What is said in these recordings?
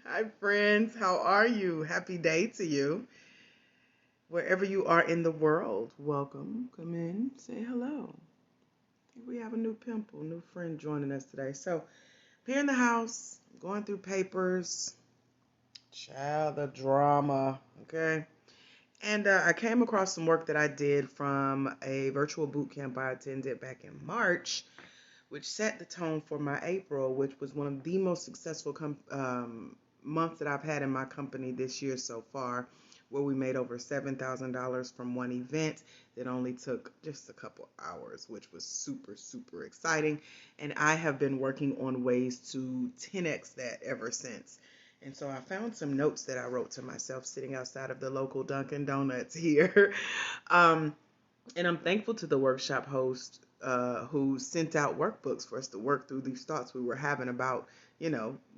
Hi, friends. How are you? Happy day to you. Wherever you are in the world, welcome. Come in, say hello. We have a new pimple, new friend joining us today. So, here in the house, going through papers, child, the drama, okay? And I came across some work that I did from a virtual boot camp I attended back in March, which set the tone for my April, which was one of the most successful months that I've had in my company this year so far, where we made over $7,000 from one event that only took just a couple hours, which was super, super exciting. And I have been working on ways to 10x that ever since. And so I found some notes that I wrote to myself sitting outside of the local Dunkin' Donuts here. um, and I'm thankful to the workshop host who sent out workbooks for us to work through these thoughts we were having about,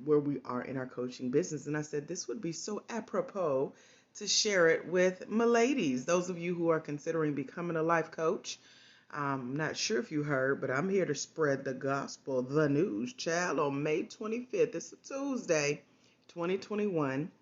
where we are in our coaching business. And I said, this would be so apropos to share it with my ladies, those of you who are considering becoming a life coach. I'm not sure if you heard, but I'm here to spread the gospel, the news, child, on May 25th. It's a Tuesday, 2021.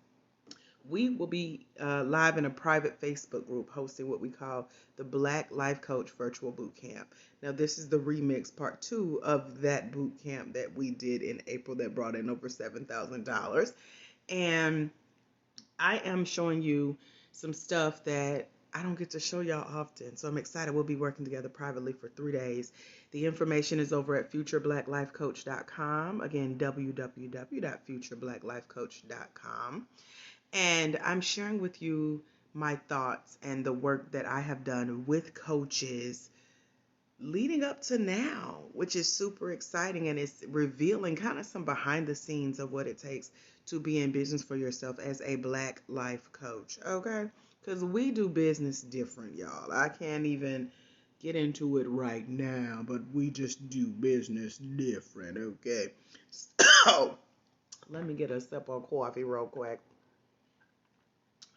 We will be live in a private Facebook group hosting what we call the Black Life Coach Virtual Boot Camp. Now, this is the remix part two of that boot camp that we did in April that brought in over $7,000. And I am showing you some stuff that I don't get to show y'all often. So I'm excited. We'll be working together privately for 3 days. The information is over at futurebblacklifecoach.com. Again, www.futurebblacklifecoach.com. And I'm sharing with you my thoughts and the work that I have done with coaches leading up to now, which is super exciting, and it's revealing kind of some behind the scenes of what it takes to be in business for yourself as a Black life coach, okay? Because we do business different, y'all. I can't even get into it right now, but we just do business different, okay? So, let me get a sip of coffee real quick.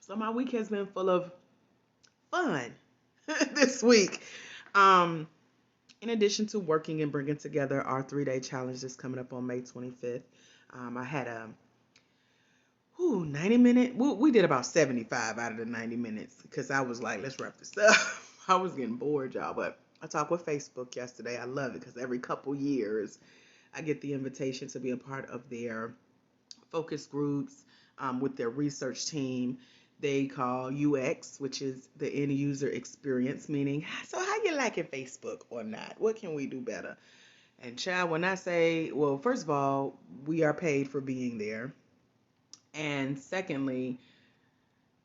So my week has been full of fun this week. Um, in addition to working and bringing together our 3-day challenge that's coming up on May 25th, I had a 90-minute. We did about 75 out of the 90 minutes because I was like, let's wrap this up. I was getting bored, y'all. But I talked with Facebook yesterday. I love it because every couple years I get the invitation to be a part of their focus groups with their research team. They call UX, which is the end user experience, meaning, so how you liking Facebook or not? What can we do better? And child, when I say, well, first of all, we are paid for being there. And secondly,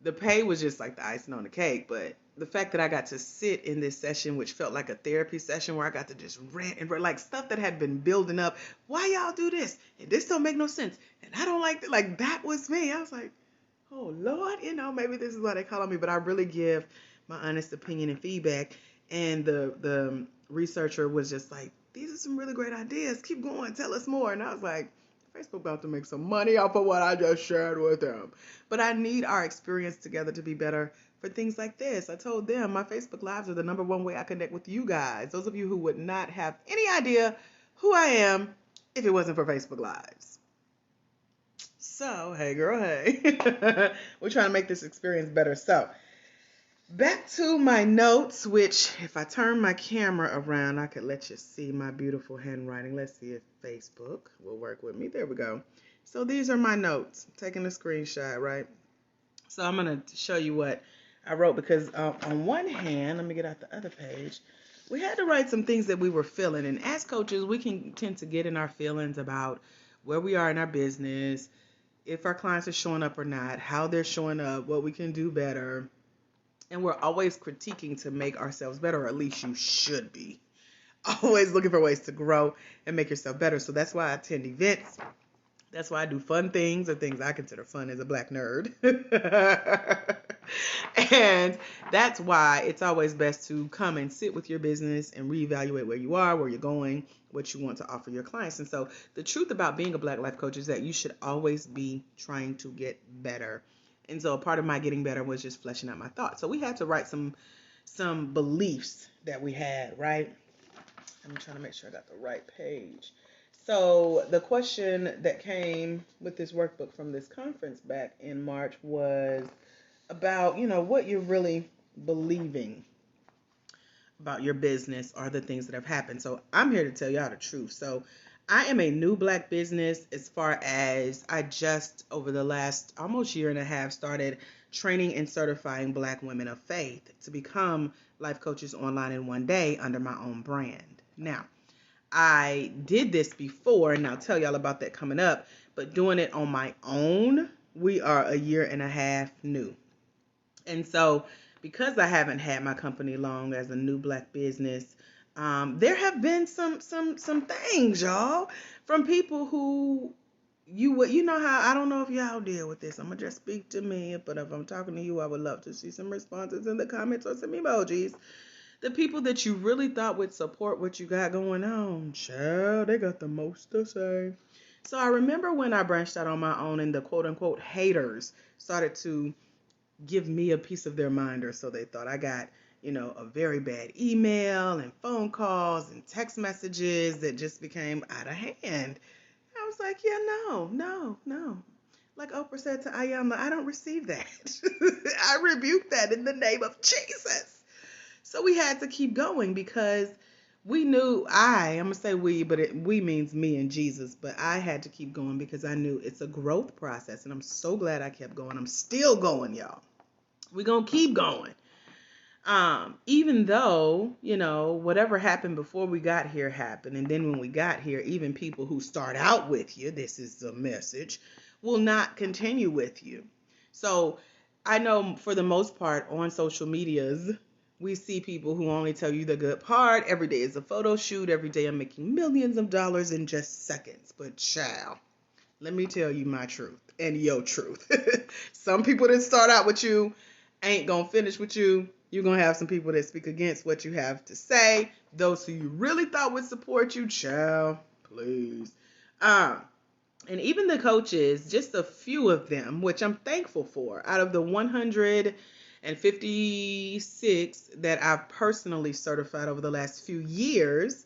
the pay was just like the icing on the cake, but the fact that I got to sit in this session, which felt like a therapy session where I got to just rant and like stuff that had been building up. Why y'all do this? And this don't make no sense. And I don't like that. Like that was me. I was like, oh Lord, maybe this is why they call on me, but I really give my honest opinion and feedback. And the researcher was just like, these are some really great ideas. Keep going. Tell us more. And I was like, Facebook about to make some money off of what I just shared with them. But I need our experience together to be better for things like this. I told them my Facebook Lives are the number one way I connect with you guys. Those of you who would not have any idea who I am if it wasn't for Facebook Lives. So, hey girl, hey. We're trying to make this experience better. So, back to my notes, which if I turn my camera around, I could let you see my beautiful handwriting. Let's see if Facebook will work with me. There we go. So these are my notes. I'm taking a screenshot, right? So I'm going to show you what I wrote because on one hand, let me get out the other page. We had to write some things that we were feeling. And as coaches, we can tend to get in our feelings about where we are in our business, if our clients are showing up or not, how they're showing up, what we can do better. And we're always critiquing to make ourselves better, or at least you should be. Always looking for ways to grow and make yourself better. So that's why I attend events. That's why I do fun things or things I consider fun as a Black nerd. And that's why it's always best to come and sit with your business and reevaluate where you are, where you're going, what you want to offer your clients. And so the truth about being a Black life coach is that you should always be trying to get better. And so a part of my getting better was just fleshing out my thoughts. So we had to write some beliefs that we had, right? I'm trying to make sure I got the right page. So the question that came with this workbook from this conference back in March was about, what you're really believing about your business or the things that have happened. So I'm here to tell y'all the truth. So I am a new black business as far as I just over the last almost year and a half started training and certifying black women of faith to become life coaches online in one day under my own brand. Now, I did this before, and I'll tell y'all about that coming up, but doing it on my own, we are a year and a half new. And so because I haven't had my company long as a new black business, there have been some things, y'all, from people who you know how, I don't know if y'all deal with this. I'm gonna just speak to me, but if I'm talking to you, I would love to see some responses in the comments or some emojis. The people that you really thought would support what you got going on, child, they got the most to say. So I remember when I branched out on my own and the quote unquote haters started to give me a piece of their mind, or so they thought. I got, a very bad email and phone calls and text messages that just became out of hand. I was like, yeah, no. Like Oprah said to Ayana, I don't receive that. I rebuke that in the name of Jesus. So we had to keep going because we knew I'm going to say we, but we means me and Jesus. But I had to keep going because I knew it's a growth process. And I'm so glad I kept going. I'm still going, y'all. We're going to keep going. Even though, whatever happened before we got here happened. And then when we got here, even people who start out with you, this is the message, will not continue with you. So I know for the most part on social medias, we see people who only tell you the good part. Every day is a photo shoot. Every day I'm making millions of dollars in just seconds. But child, let me tell you my truth and your truth. Some people that start out with you ain't going to finish with you. You're going to have some people that speak against what you have to say. Those who you really thought would support you, child, please. And even the coaches, just a few of them, which I'm thankful for, out of the 156 that I've personally certified over the last few years,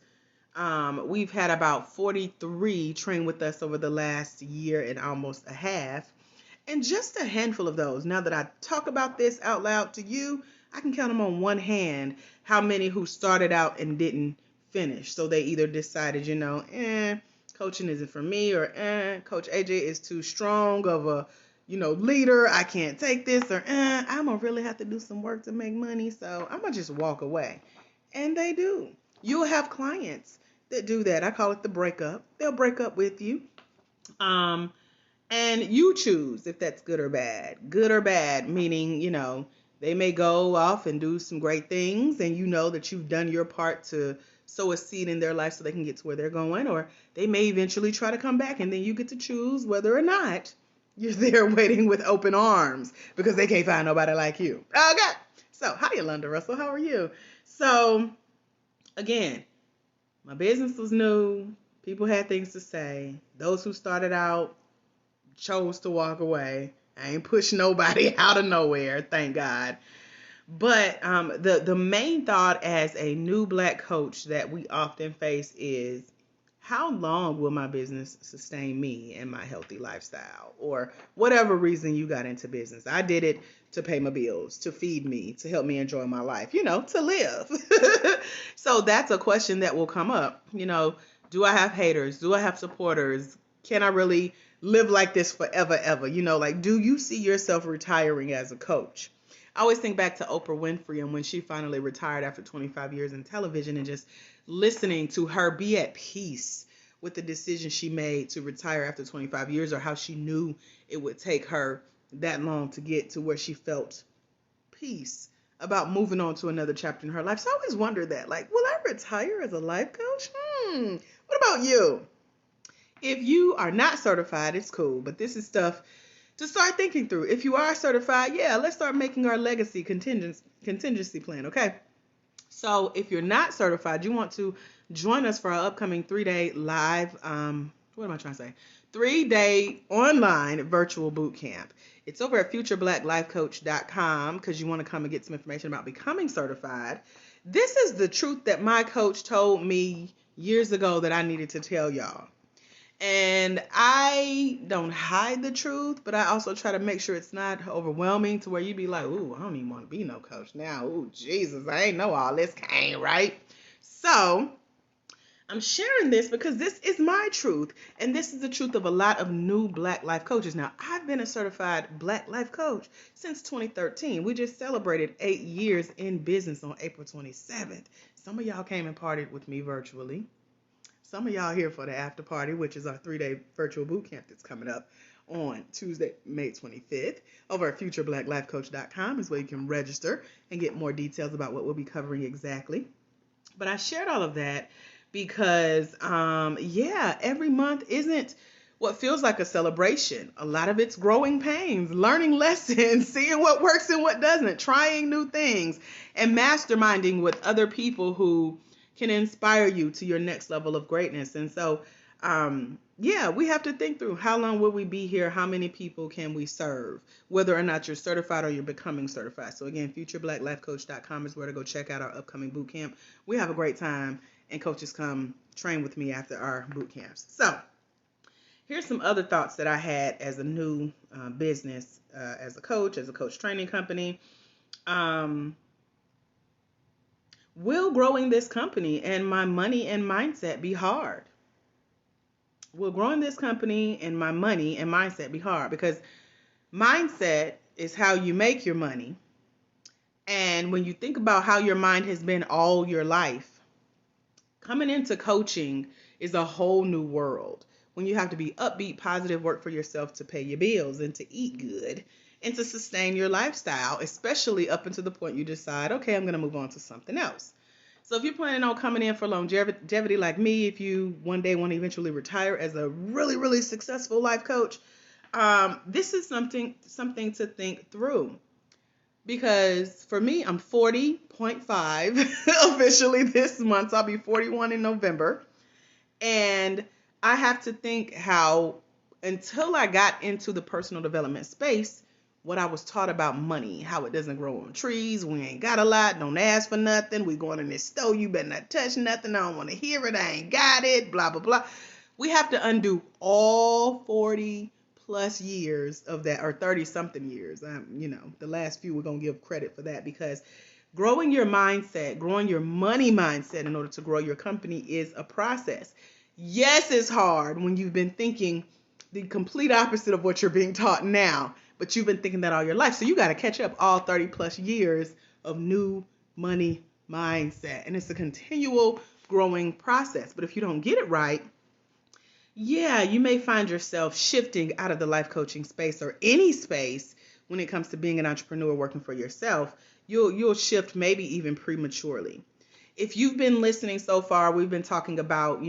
we've had about 43 train with us over the last year and almost a half. And just a handful of those, now that I talk about this out loud to you, I can count them on one hand how many who started out and didn't finish. So they either decided, coaching isn't for me, or Coach AJ is too strong of a, leader. I can't take this, or I'm going to really have to do some work to make money. So I'm going to just walk away. And they do. You'll have clients that do that. I call it the breakup. They'll break up with you. And you choose if that's good or bad. Good or bad, meaning, they may go off and do some great things, and you know that you've done your part to sow a seed in their life so they can get to where they're going, or they may eventually try to come back, and then you get to choose whether or not you're there waiting with open arms because they can't find nobody like you. Okay. So, hi, Yolanda Russell. How are you? So, again, my business was new. People had things to say. Those who started out chose to walk away. I ain't push nobody out of nowhere, thank God. But the main thought as a new black coach that we often face is, how long will my business sustain me and my healthy lifestyle? Or whatever reason you got into business. I did it to pay my bills, to feed me, to help me enjoy my life, to live. So that's a question that will come up. Do I have haters? Do I have supporters? Can I really live like this forever, ever? Do you see yourself retiring as a coach? I always think back to Oprah Winfrey and when she finally retired after 25 years in television, and just listening to her be at peace with the decision she made to retire after 25 years, or how she knew it would take her that long to get to where she felt peace about moving on to another chapter in her life. So I always wondered that, will I retire as a life coach? What about you? If you are not certified, it's cool, but this is stuff to start thinking through. If you are certified, let's start making our legacy contingency plan, okay? So if you're not certified, you want to join us for our upcoming 3-day live, 3-day online virtual boot camp. It's over at futurebblacklifecoach.com because you want to come and get some information about becoming certified. This is the truth that my coach told me years ago that I needed to tell y'all. And I don't hide the truth, but I also try to make sure it's not overwhelming to where you be like, ooh, I don't even want to be no coach now. Ooh, Jesus, I ain't know all this came, right? So I'm sharing this because this is my truth. And this is the truth of a lot of new Black life coaches. Now, I've been a certified Black life coach since 2013. We just celebrated 8 years in business on April 27th. Some of y'all came and partied with me virtually. Some of y'all here for the after party, which is our 3-day virtual boot camp that's coming up on Tuesday, May 25th. Over at futureblackLifeCoach.com is where you can register and get more details about what we'll be covering exactly. But I shared all of that because, every month isn't what feels like a celebration. A lot of it's growing pains, learning lessons, seeing what works and what doesn't, trying new things, and masterminding with other people who can inspire you to your next level of greatness. And so, we have to think through how long will we be here? How many people can we serve? Whether or not you're certified or you're becoming certified. So again, futureblackLifeCoach.com is where to go check out our upcoming boot camp. We have a great time, and coaches come train with me after our boot camps. So here's some other thoughts that I had as a new business, as a coach training company. Will growing this company and my money and mindset be hard? Will growing this company and my money and mindset be hard? Because mindset is how you make your money. And when you think about how your mind has been all your life, coming into coaching is a whole new world. When you have to be upbeat, positive, work for yourself to pay your bills and to eat good and to sustain your lifestyle, especially up until the point you decide, okay, I'm going to move on to something else. So if you're planning on coming in for longevity like me, if you one day want to eventually retire as a really, really successful life coach, this is something to think through. Because for me, I'm 40.5 officially this month. So I'll be 41 in November. And I have to think how, until I got into the personal development space, what I was taught about money, how it doesn't grow on trees, we ain't got a lot, don't ask for nothing, we going in this store, you better not touch nothing, I don't want to hear it, I ain't got it, blah, blah, blah. We have to undo all 40 plus years of that, or 30 something years. The last few we're going to give credit for that, because growing your mindset, growing your money mindset in order to grow your company is a process. Yes, it's hard when you've been thinking the complete opposite of what you're being taught now, but you've been thinking that all your life. So you got to catch up all 30 plus years of new money mindset. And it's a continual growing process. But if you don't get it right, you may find yourself shifting out of the life coaching space, or any space when it comes to being an entrepreneur working for yourself. You'll shift maybe even prematurely. If you've been listening so far, we've been talking about,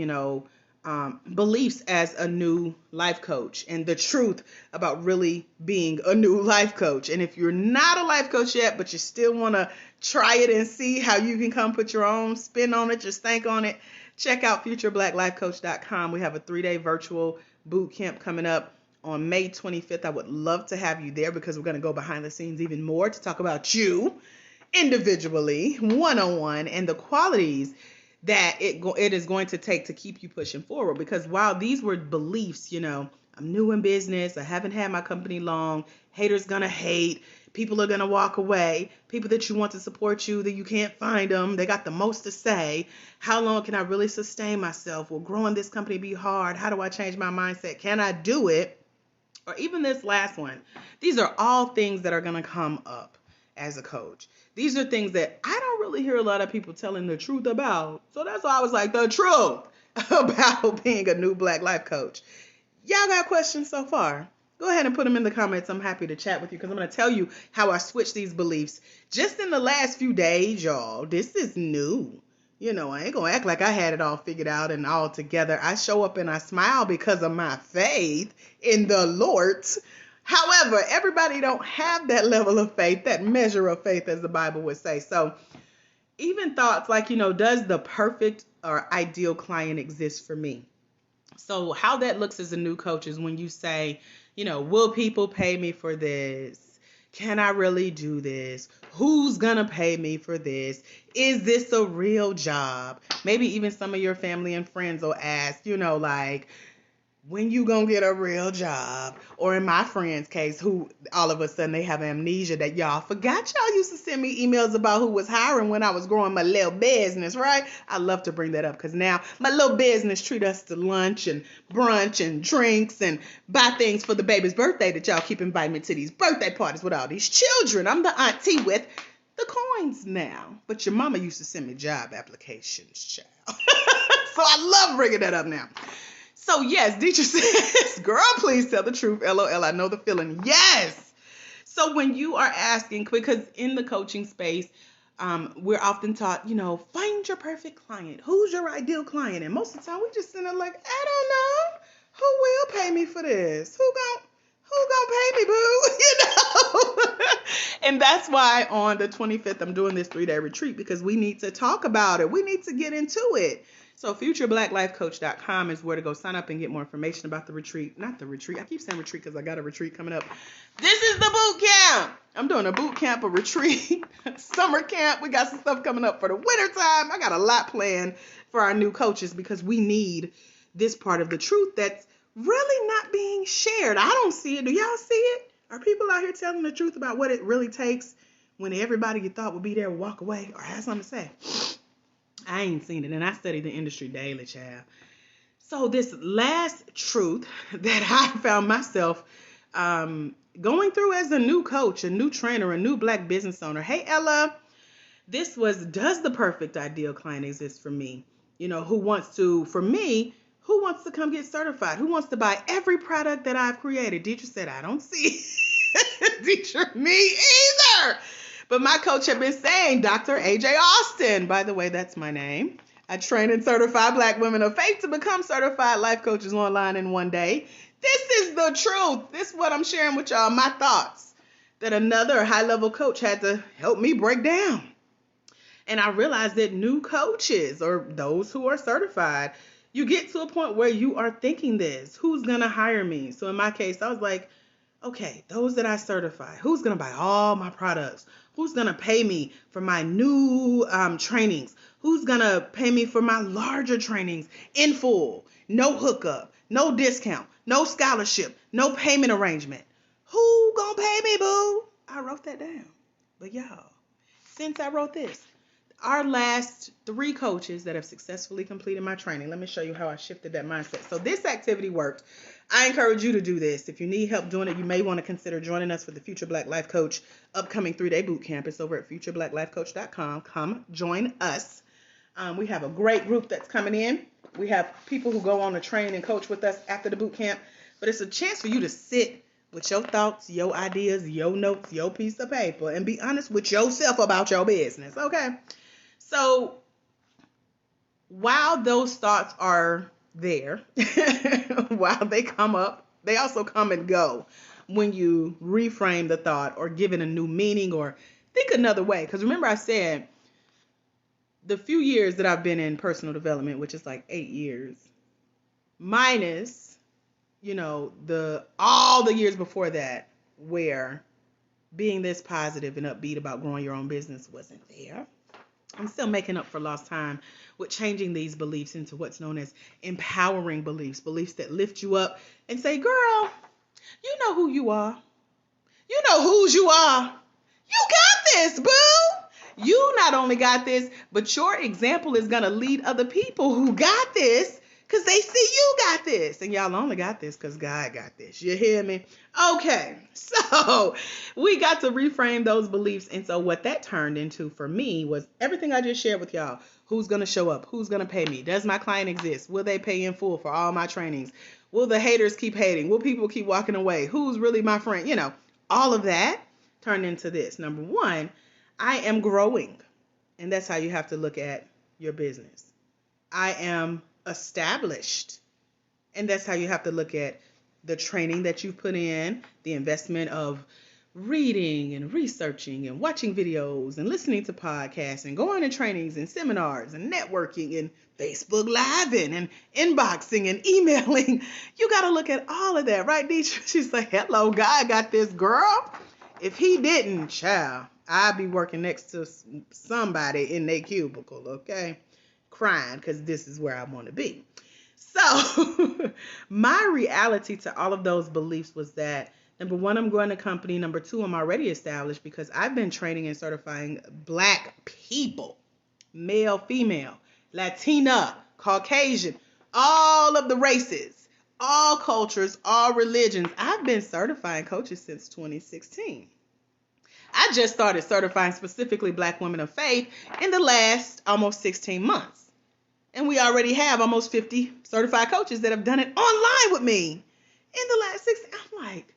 beliefs as a new life coach and the truth about really being a new life coach. And if you're not a life coach yet, but you still want to try it and see how you can come put your own spin on it, just think on it, check out futureblackLifeCoach.com. We have a 3-day virtual boot camp coming up on May 25th. I would love to have you there, because we're going to go behind the scenes even more to talk about you individually, one-on-one, and the qualities that it is going to take to keep you pushing forward. Because while these were beliefs, I'm new in business, I haven't had my company long, haters gonna hate, people are gonna walk away, people that you want to support you, that you can't find them, they got the most to say, how long can I really sustain myself? Will growing this company be hard? How do I change my mindset? Can I do it? Or even this last one. These are all things that are gonna come up as a coach. These are things that I don't really hear a lot of people telling the truth about. So that's why I was like, the truth about being a new Black life coach. Y'all got questions so far? Go ahead and put them in the comments. I'm happy to chat with you, because I'm going to tell you how I switched these beliefs just in the last few days, y'all. This is new. I ain't going to act like I had it all figured out and all together. I show up and I smile because of my faith in the Lord. However, everybody don't have that level of faith, that measure of faith, as the Bible would say. So even thoughts like, does the perfect or ideal client exist for me? So how that looks as a new coach is when you say, will people pay me for this? Can I really do this? Who's going to pay me for this? Is this a real job? Maybe even some of your family and friends will ask, when you gonna get a real job? Or in my friend's case, who all of a sudden they have amnesia that y'all forgot y'all used to send me emails about who was hiring when I was growing my little business, right? I love to bring that up because now my little business treat us to lunch and brunch and drinks and buy things for the baby's birthday that y'all keep inviting me to these birthday parties with all these children. I'm the auntie with the coins now. But your mama used to send me job applications, child. So I love bringing that up now. So yes, Deidre says, girl, please tell the truth. LOL, I know the feeling. Yes. So when you are asking, because in the coaching space, we're often taught, find your perfect client. Who's your ideal client? And most of the time we just sit there like, I don't know. Who will pay me for this? Who gonna pay me, boo? And that's why on the 25th, I'm doing this 3-day retreat because we need to talk about it. We need to get into it. So futureblackLifeCoach.com is where to go sign up and get more information about the retreat. Not the retreat. I keep saying retreat because I got a retreat coming up. This is the boot camp. I'm doing a boot camp, a retreat, summer camp. We got some stuff coming up for the winter time. I got a lot planned for our new coaches because we need this part of the truth that's really not being shared. I don't see it. Do y'all see it? Are people out here telling the truth about what it really takes when everybody you thought would be there will walk away or have something to say? I ain't seen it, and I study the industry daily, child. So this last truth that I found myself going through as a new coach, a new trainer, a new Black business owner. Hey, Ella, this was, does the perfect ideal client exist for me? Who wants to come get certified? Who wants to buy every product that I've created? Deidre said, I don't see Deidre, me either. But my coach had been saying, Dr. AJ Austin, by the way, that's my name. I train and certify Black women of faith to become certified life coaches online in one day. This is the truth. This is what I'm sharing with y'all, my thoughts that another high-level coach had to help me break down. And I realized that new coaches or those who are certified, you get to a point where you are thinking this, who's going to hire me? So in my case, I was like, okay, those that I certify, who's going to buy all my products? Who's going to pay me for my new trainings? Who's going to pay me for my larger trainings in full? No hookup, no discount, no scholarship, no payment arrangement. Who going to pay me, boo? I wrote that down. But y'all, since I wrote this, our last 3 coaches that have successfully completed my training, let me show you how I shifted that mindset. So this activity worked. I encourage you to do this. If you need help doing it, you may want to consider joining us for the Future Black Life Coach upcoming 3-day boot camp. It's over at futurebblacklifecoach.com. Come join us. We have a great group that's coming in. We have people who go on to train and coach with us after the boot camp. But it's a chance for you to sit with your thoughts, your ideas, your notes, your piece of paper, and be honest with yourself about your business, okay? So while those thoughts are there, while they come up, they also come and go when you reframe the thought or give it a new meaning or think another way. Because remember I said the few years that I've been in personal development, which is like 8 years, minus, all the years before that where being this positive and upbeat about growing your own business wasn't there. I'm still making up for lost time with changing these beliefs into what's known as empowering beliefs, beliefs that lift you up and say, girl, you know who you are. You know whose you are. You got this, boo. You not only got this, but your example is going to lead other people who got this because they see you got this. And y'all only got this because God got this. You hear me? Okay, so we got to reframe those beliefs. And so what that turned into for me was everything I just shared with y'all. Who's going to show up? Who's going to pay me? Does my client exist? Will they pay in full for all my trainings? Will the haters keep hating? Will people keep walking away? Who's really my friend? All of that turned into this. Number 1, I am growing. And that's how you have to look at your business. I am established. And that's how you have to look at the training that you've put in, the investment of reading and researching and watching videos and listening to podcasts and going to trainings and seminars and networking and Facebook Living and inboxing and emailing. You got to look at all of that, right, Deidre? She's like, hello, God got this, girl. If he didn't, child, I'd be working next to somebody in their cubicle, okay? Crying because this is where I want to be. So my reality to all of those beliefs was that number one, I'm growing a company. Number two, I'm already established because I've been training and certifying Black people, male, female, Latina, Caucasian, all of the races, all cultures, all religions. I've been certifying coaches since 2016. I just started certifying specifically Black women of faith in the last almost 16 months. And we already have almost 50 certified coaches that have done it online with me in the last 6. I'm like,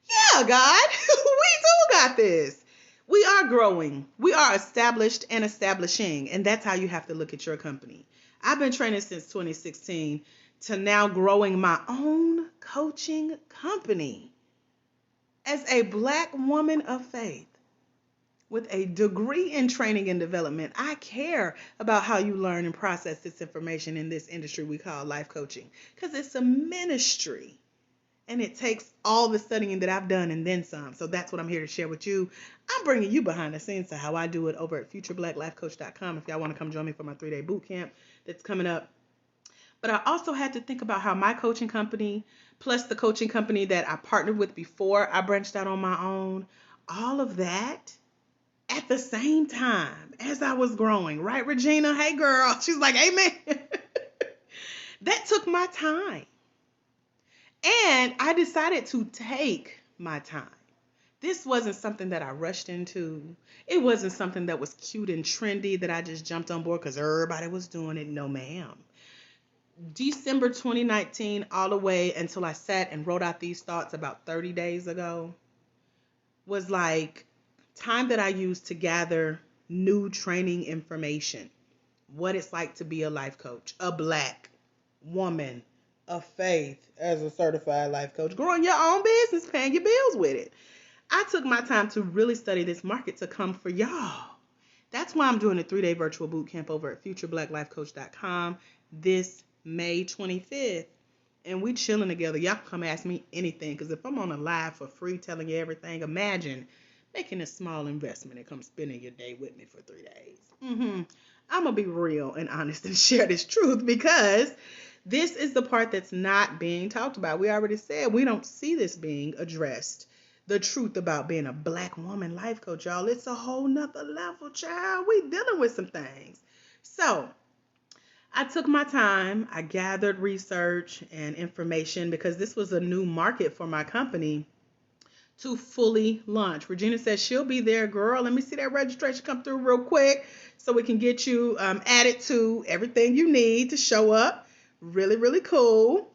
yeah, God, we do got this. We are growing. We are established and establishing. And that's how you have to look at your company. I've been training since 2016 to now growing my own coaching company as a Black woman of faith. With a degree in training and development, I care about how you learn and process this information in this industry we call life coaching, because it's a ministry and it takes all the studying that I've done and then some. So that's what I'm here to share with you. I'm bringing you behind the scenes to how I do it over at futureblackLifeCoach.com if y'all want to come join me for my 3-day boot camp that's coming up. But I also had to think about how my coaching company, plus the coaching company that I partnered with before I branched out on my own, all of that at the same time as I was growing, right, Regina? Hey, girl. She's like, amen. That took my time. And I decided to take my time. This wasn't something that I rushed into. It wasn't something that was cute and trendy that I just jumped on board because everybody was doing it. No, ma'am. December 2019, all the way until I sat and wrote out these thoughts about 30 days ago, was like time that I used to gather new training information. What it's like to be a life coach, a Black woman of faith as a certified life coach, growing your own business, paying your bills with it. I took my time to really study this market to come for y'all. That's why I'm doing a 3-day virtual boot camp over at futureblackLifeCoach.com this May 25th. And we chilling together. Y'all can come ask me anything, because if I'm on a live for free telling you everything, imagine making a small investment and come spending your day with me for 3 days. I'm going to be real and honest and share this truth, because this is the part that's not being talked about. We already said we don't see this being addressed. The truth about being a Black woman life coach, y'all. It's a whole nother level, child. We dealing with some things. So I took my time. I gathered research and information because this was a new market for my company to fully launch. Regina says she'll be there, girl. Let me see that registration come through real quick so we can get you added to everything you need to show up. Really, really cool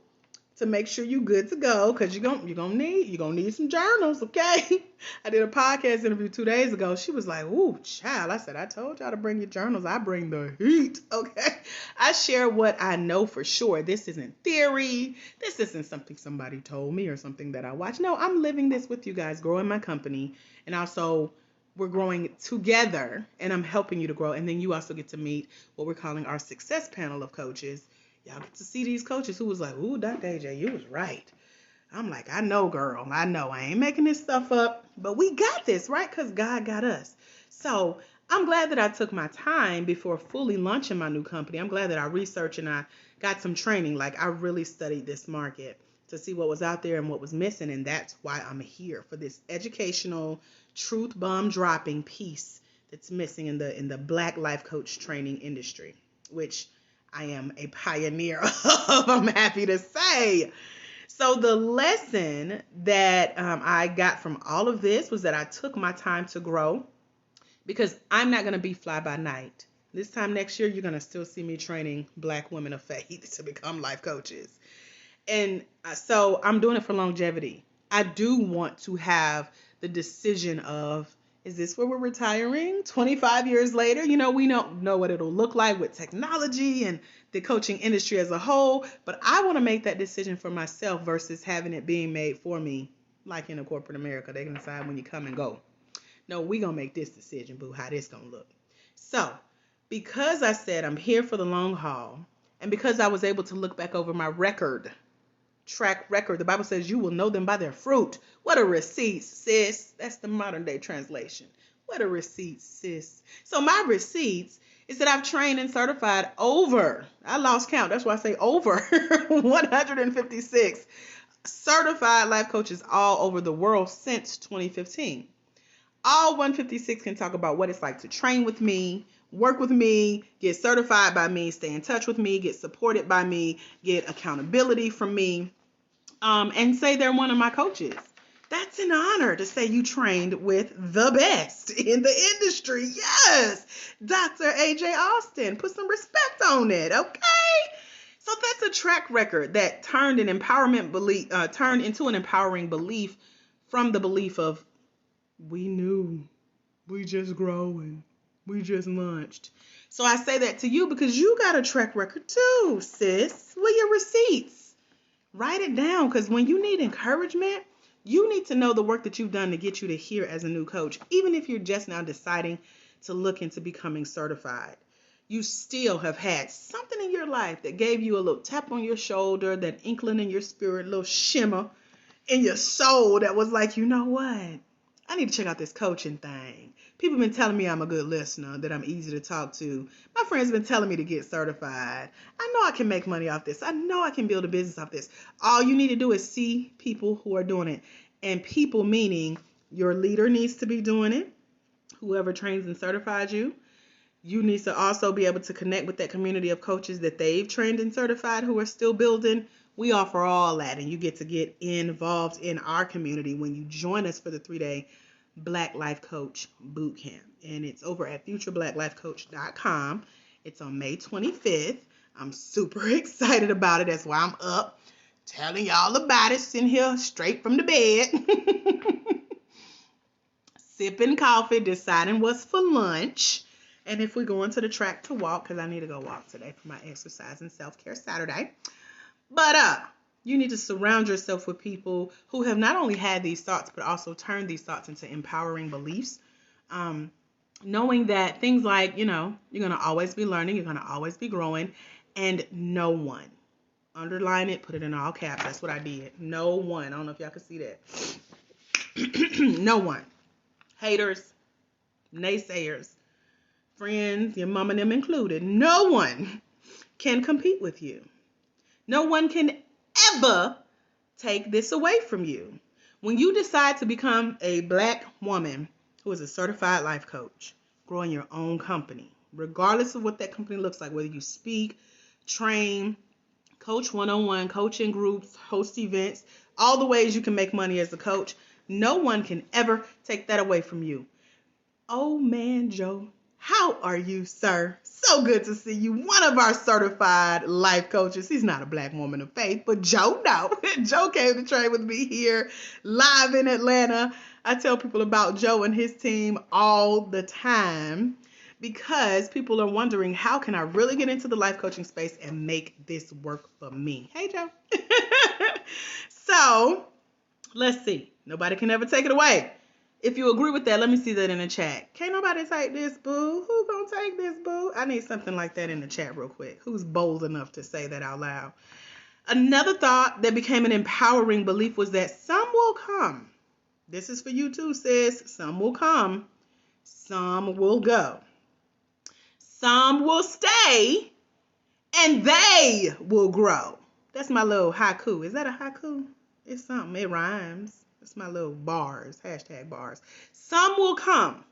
to make sure you're good to go, because you're gonna need some journals, okay? I did a podcast interview 2 days ago. She was like, ooh, child. I said, I told y'all to bring your journals. I bring the heat, okay? I share what I know for sure. This isn't theory. This isn't something somebody told me or something that I watched. No, I'm living this with you guys, growing my company. And also, we're growing together, and I'm helping you to grow. And then you also get to meet what we're calling our success panel of coaches. Y'all get to see these coaches who was like, ooh, Dr. AJ, you was right. I'm like, I know, girl. I know. I ain't making this stuff up. But we got this, right? Because God got us. So I'm glad that I took my time before fully launching my new company. I'm glad that I researched and I got some training. Like, I really studied this market to see what was out there and what was missing. And that's why I'm here, for this educational, truth bomb dropping piece that's missing in the Black life coach training industry, which I am a pioneer of, I'm happy to say. So the lesson that I got from all of this was that I took my time to grow, because I'm not going to be fly by night. This time next year, you're going to still see me training Black women of faith to become life coaches. And so I'm doing it for longevity. I do want to have the decision of, is this where we're retiring 25 years later? You know, we don't know what it'll look like with technology and the coaching industry as a whole, but I want to make that decision for myself versus having it being made for me, like in a corporate America. They can decide when you come and go. No, we going to make this decision, boo, how this going to look. So because I said I'm here for the long haul, and because I was able to look back over my track record, the Bible says you will know them by their fruit. What a receipt, sis. That's the modern day translation. What a receipt, sis. So my receipts It said I've trained and certified over, I lost count, that's why I say over 156 certified life coaches all over the world since 2015. All 156 can talk about what it's like to train with me, work with me, get certified by me, stay in touch with me, get supported by me, get accountability from me, and say they're one of my coaches. That's an honor to say you trained with the best in the industry. Yes, Dr. AJ Austin. Put some respect on it, okay? So that's a track record that turned into an empowering belief from the belief of we knew, we just growing, we just launched. So I say that to you because you got a track record too, sis. With your receipts, write it down, because when you need encouragement, you need to know the work that you've done to get you to here as a new coach. Even if you're just now deciding to look into becoming certified, you still have had something in your life that gave you a little tap on your shoulder, that inkling in your spirit, a little shimmer in your soul that was like, you know what? I need to check out this coaching thing. People have been telling me I'm a good listener, that I'm easy to talk to. My friends have been telling me to get certified. I know I can make money off this. I know I can build a business off this. All you need to do is see people who are doing it. And people meaning your leader needs to be doing it. Whoever trains and certifies you. You need to also be able to connect with that community of coaches that they've trained and certified who are still building. We offer all that, and you get to get involved in our community when you join us for the 3-day Black Life Coach Bootcamp. And it's over at futurebblacklifecoach.com. It's on May 25th. I'm super excited about it. That's why I'm up telling y'all about it, sitting here straight from the bed, sipping coffee, deciding what's for lunch. And if we go into the track to walk, because I need to go walk today for my exercise and self-care Saturday. But you need to surround yourself with people who have not only had these thoughts, but also turned these thoughts into empowering beliefs. Knowing that things like, you're going to always be learning, you're going to always be growing, and no one, underline it, put it in all caps. That's what I did. No one. I don't know if y'all can see that. No one. Haters, naysayers, friends, your mama and them included. No one can compete with you. No one can ever take this away from you. When you decide to become a Black woman who is a certified life coach, growing your own company, regardless of what that company looks like, whether you speak, train, coach one-on-one, coach in groups, host events, all the ways you can make money as a coach, no one can ever take that away from you. Oh man, Joe, how are you, sir? So good to see you. One of our certified life coaches. He's not a Black woman of faith, but Joe, no. Joe came to train with me here live in Atlanta. I tell people about Joe and his team all the time because people are wondering, how can I really get into the life coaching space and make this work for me? Hey, Joe. So let's see. Nobody can ever take it away. If you agree with that, let me see that in the chat. Can't nobody take this, boo. Who gonna take this, boo? I need something like that in the chat real quick. Who's bold enough to say that out loud? Another thought that became an empowering belief was that some will come. This is for you too, sis. Some will come. Some will go. Some will stay. And they will grow. That's my little haiku. Is that a haiku? It's something. It rhymes. It's my little bars, hashtag bars. Some will come,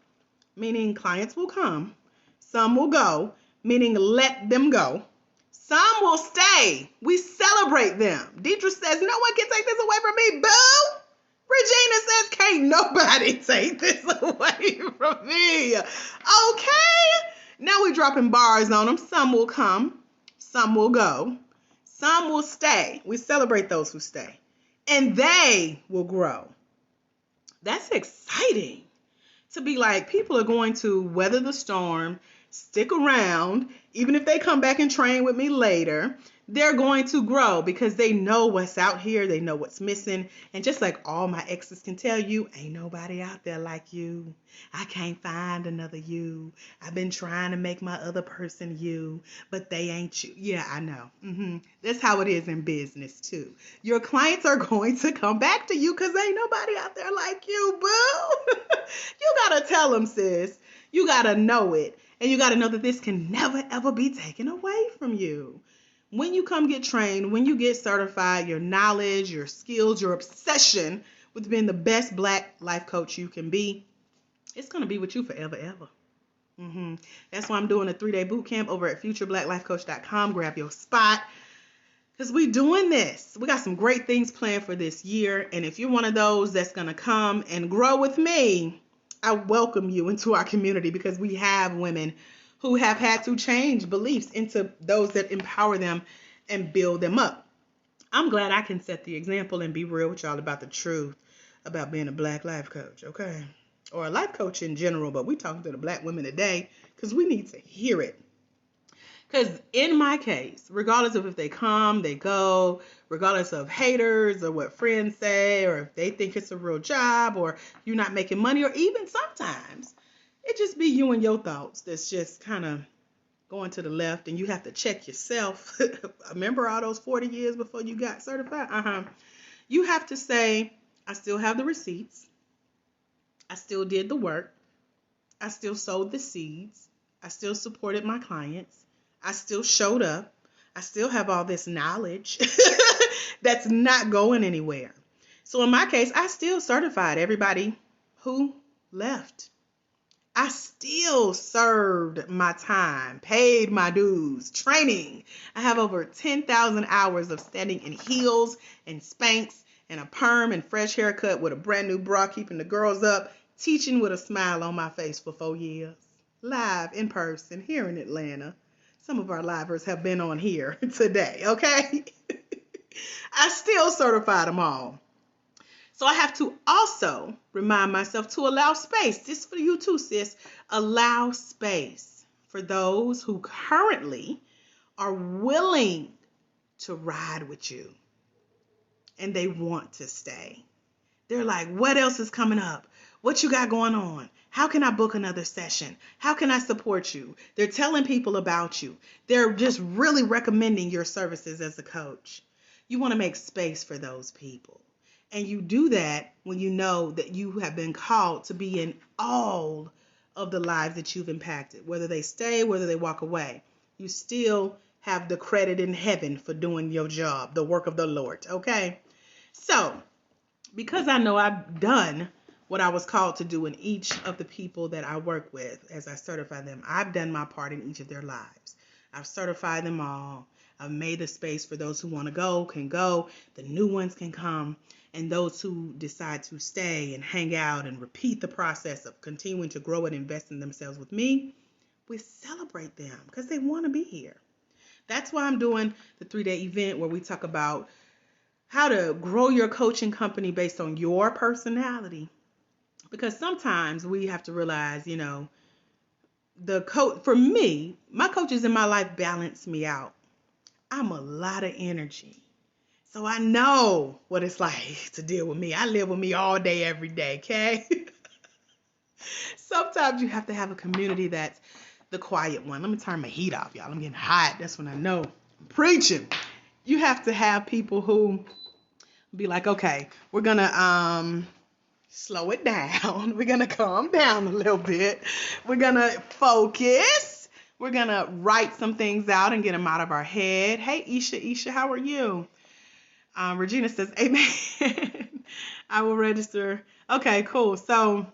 meaning clients will come. Some will go, meaning let them go. Some will stay. We celebrate them. Deidre says, no one can take this away from me, boo. Regina says, can't nobody take this away from me. Okay. Now we're dropping bars on them. Some will come. Some will go. Some will stay. We celebrate those who stay. And they will grow. That's exciting. To be like, people are going to weather the storm, stick around, even if they come back and train with me later, they're going to grow because they know what's out here, they know what's missing. And just like all my exes can tell you, ain't nobody out there like you. I can't find another you. I've been trying to make my other person you, but they ain't you. Yeah, I know. That's how it is in business too. Your clients are going to come back to you because ain't nobody out there like you, boo. You gotta tell them, sis. You gotta know it. And you got to know that this can never, ever be taken away from you. When you come get trained, when you get certified, your knowledge, your skills, your obsession with being the best Black life coach you can be, it's going to be with you forever, ever. That's why I'm doing a 3-day boot camp over at futureblackLifeCoach.com. Grab your spot. Because we doing this. We got some great things planned for this year. And if you're one of those that's going to come and grow with me, I welcome you into our community, because we have women who have had to change beliefs into those that empower them and build them up. I'm glad I can set the example and be real with y'all about the truth about being a Black life coach, okay? Or a life coach in general, but we talking to the Black women today because we need to hear it. Because in my case, regardless of if they come, they go, regardless of haters or what friends say, or if they think it's a real job, or you're not making money, or even sometimes it just be you and your thoughts that's just kind of going to the left, and you have to check yourself. Remember all those 40 years before you got certified? You have to say, I still have the receipts. I still did the work. I still sowed the seeds. I still supported my clients. I still showed up. I still have all this knowledge that's not going anywhere. So in my case, I still certified everybody who left. I still served my time, paid my dues, training. I have over 10,000 hours of standing in heels and Spanx and a perm and fresh haircut with a brand new bra, keeping the girls up, teaching with a smile on my face for 4 years. Live in person here in Atlanta. Some of our livers have been on here today, okay? I still certified them all. So I have to also remind myself to allow space. This for you too, sis. Allow space for those who currently are willing to ride with you and they want to stay. They're like, what else is coming up? What you got going on? How can I book another session? How can I support you? They're telling people about you. They're just really recommending your services as a coach. You want to make space for those people. And you do that when you know that you have been called to be in all of the lives that you've impacted. Whether they stay, whether they walk away, you still have the credit in heaven for doing your job, the work of the Lord, okay? So, because I know I've done what I was called to do in each of the people that I work with as I certify them, I've done my part in each of their lives. I've certified them all. I've made the space for those who want to go, can go. The new ones can come. And those who decide to stay and hang out and repeat the process of continuing to grow and invest in themselves with me, we celebrate them because they want to be here. That's why I'm doing the 3-day event where we talk about how to grow your coaching company based on your personality. Because sometimes we have to realize, for me, my coaches in my life balance me out. I'm a lot of energy. So I know what it's like to deal with me. I live with me all day, every day, okay? Sometimes you have to have a community that's the quiet one. Let me turn my heat off, y'all. I'm getting hot. That's when I know I'm preaching. You have to have people who be like, okay, we're going to slow it down. We're going to calm down a little bit. We're going to focus. We're going to write some things out and get them out of our head. Hey, Isha, how are you? Regina says, amen. I will register. Okay, cool. So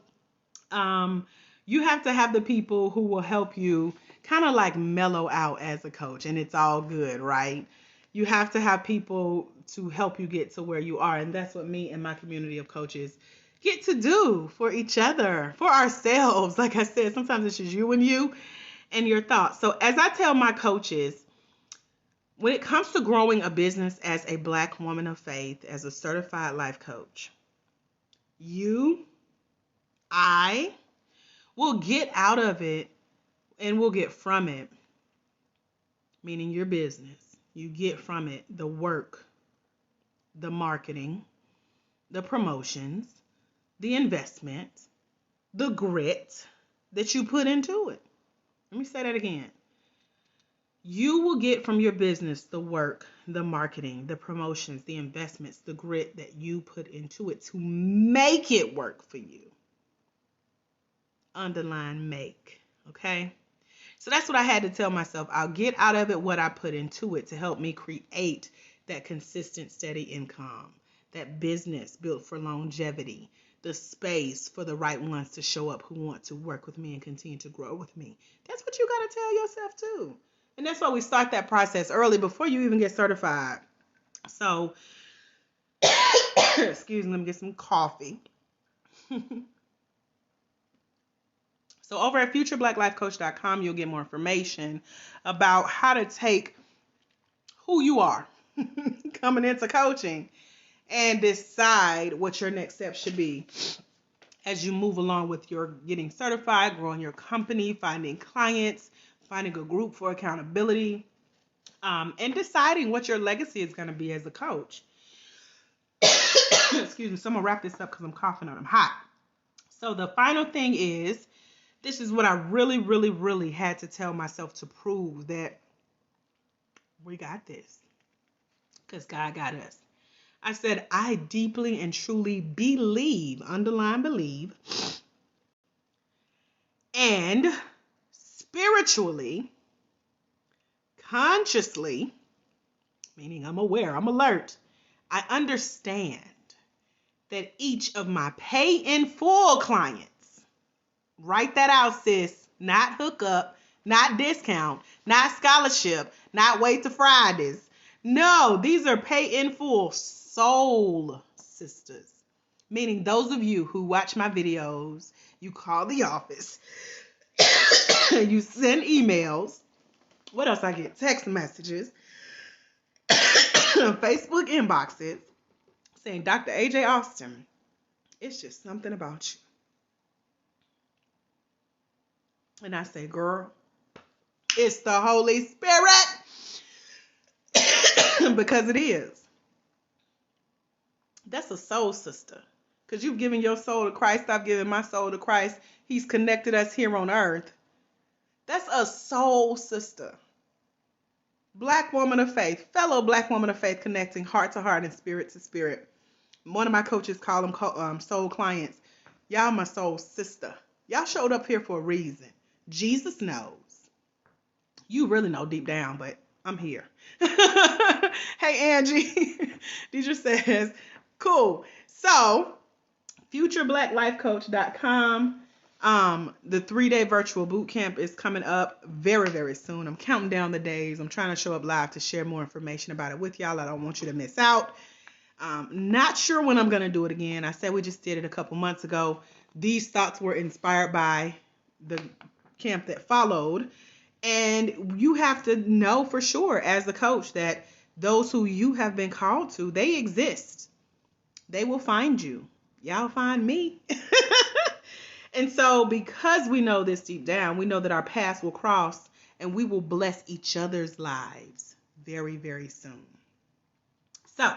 you have to have the people who will help you kind of like mellow out as a coach, and it's all good, right? You have to have people to help you get to where you are, and that's what me and my community of coaches get to do for each other, for ourselves. Like I said, sometimes it's just you and your thoughts. So as I tell my coaches, when it comes to growing a business as a Black woman of faith, as a certified life coach, I will get out of it and will get from it, meaning your business. You get from it the work, the marketing, the promotions, the investment, the grit that you put into it. Let me say that again. You will get from your business the work, the marketing, the promotions, the investments, the grit that you put into it to make it work for you. Underline make, okay? So that's what I had to tell myself. I'll get out of it what I put into it to help me create that consistent, steady income, that business built for longevity, the space for the right ones to show up who want to work with me and continue to grow with me. That's what you got to tell yourself too. And that's why we start that process early before you even get certified. So, excuse me, let me get some coffee. So over at futurebblacklifecoach.com, you'll get more information about how to take who you are coming into coaching and decide what your next step should be as you move along with your getting certified, growing your company, finding clients, finding a group for accountability, and deciding what your legacy is going to be as a coach. Excuse me. So I'm going to wrap this up because I'm coughing and I'm hot. So the final thing is, this is what I really, really, really had to tell myself to prove that we got this. Because God got us. I said, I deeply and truly believe, underline believe, and spiritually, consciously, meaning I'm aware, I'm alert, I understand that each of my pay in full clients, write that out, sis, not hookup, not discount, not scholarship, not wait to Fridays. No, these are pay in full soul sisters, meaning those of you who watch my videos, you call the office, you send emails, what else I get? Text messages, Facebook inboxes saying, Dr. AJ Austin, it's just something about you. And I say, girl, it's the Holy Spirit. Because it is. That's a soul sister. Because you've given your soul to Christ. I've given my soul to Christ. He's connected us here on earth. That's a soul sister. Black woman of faith. Fellow black woman of faith, connecting heart to heart and spirit to spirit. One of my coaches call them soul clients. Y'all my soul sister. Y'all showed up here for a reason. Jesus knows. You really know deep down, but I'm here. Hey, Angie. Deidre says, cool. So, futurebblacklifecoach.com. The 3-day virtual boot camp is coming up very, very soon. I'm counting down the days. I'm trying to show up live to share more information about it with y'all. I don't want you to miss out. Not sure when I'm going to do it again. I said we just did it a couple months ago. These thoughts were inspired by the camp that followed. And you have to know for sure as a coach that those who you have been called to, they exist. They will find you. Y'all find me. And so because we know this deep down, we know that our paths will cross and we will bless each other's lives very, very soon. So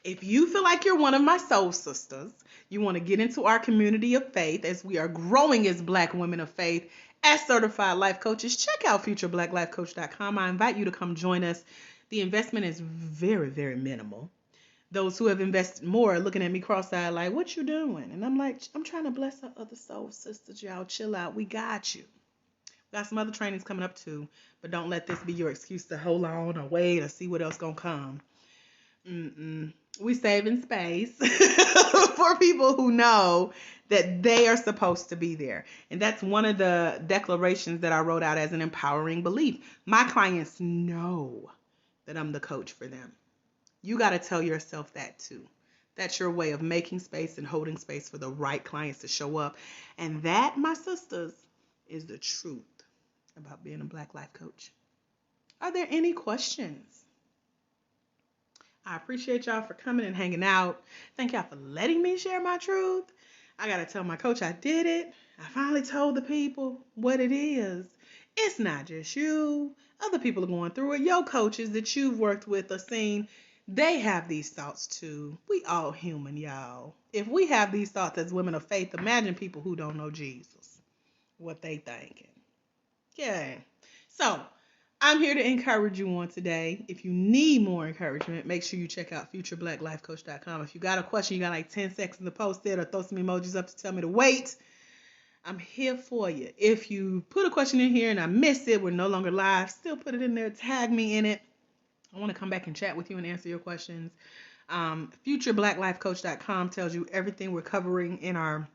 if you feel like you're one of my soul sisters, you want to get into our community of faith as we are growing as Black women of faith, as certified life coaches, check out futurebblacklifecoach.com. I invite you to come join us. The investment is very, very minimal. Those who have invested more are looking at me cross-eyed like, what you doing? And I'm like, I'm trying to bless our other soul sisters. Y'all chill out. We got you. We got some other trainings coming up too, but don't let this be your excuse to hold on or wait or see what else gonna come. We saving space for people who know that they are supposed to be there. And that's one of the declarations that I wrote out as an empowering belief. My clients know that I'm the coach for them. You got to tell yourself that too. That's your way of making space and holding space for the right clients to show up. And that, my sisters, is the truth about being a Black life coach. Are there any questions? I appreciate y'all for coming and hanging out. Thank y'all for letting me share my truth. I got to tell my coach I did it. I finally told the people what it is. It's not just you. Other people are going through it. Your coaches that you've worked with or seen, they have these thoughts too. We all human, y'all. If we have these thoughts as women of faith, imagine people who don't know Jesus. What they thinking. Yeah. So, I'm here to encourage you on today. If you need more encouragement, make sure you check out futurebblacklifecoach.com. If you got a question, you got like 10 seconds to post it or throw some emojis up to tell me to wait. I'm here for you. If you put a question in here and I miss it, we're no longer live, still put it in there, tag me in it. I want to come back and chat with you and answer your questions. FutureBlackLifeCoach.com tells you everything we're covering in our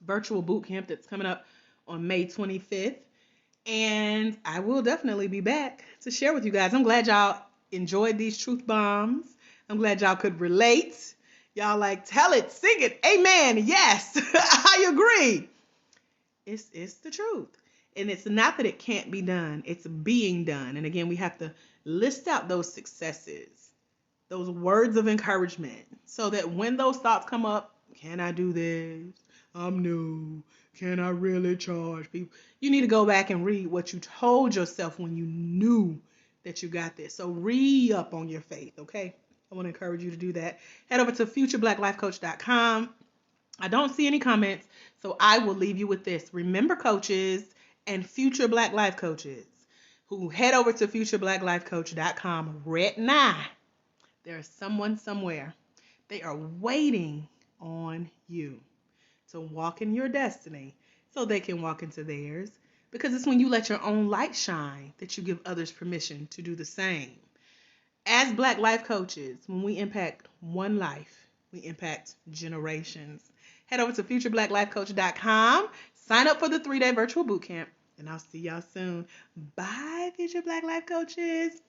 virtual boot camp that's coming up on May 25th. And I will definitely be back to share with you guys. I'm glad y'all enjoyed these truth bombs. I'm glad y'all could relate. Y'all like, tell it, sing it, amen, yes, I agree. It's the truth. And it's not that it can't be done, it's being done. And again, we have to list out those successes, those words of encouragement, so that when those thoughts come up, can I do this? I'm new. Can I really charge people? You need to go back and read what you told yourself when you knew that you got this. So re-up on your faith, okay? I want to encourage you to do that. Head over to futureblackLifeCoach.com. I don't see any comments, so I will leave you with this. Remember, coaches and future Black Life coaches who head over to futurebblacklifecoach.com right now, there is someone somewhere. They are waiting on you to walk in your destiny so they can walk into theirs. Because it's when you let your own light shine that you give others permission to do the same. As Black life coaches, when we impact one life, we impact generations. Head over to futurebblacklifecoach.com. Sign up for the 3-day virtual boot camp, and I'll see y'all soon. Bye, Future Black Life Coaches.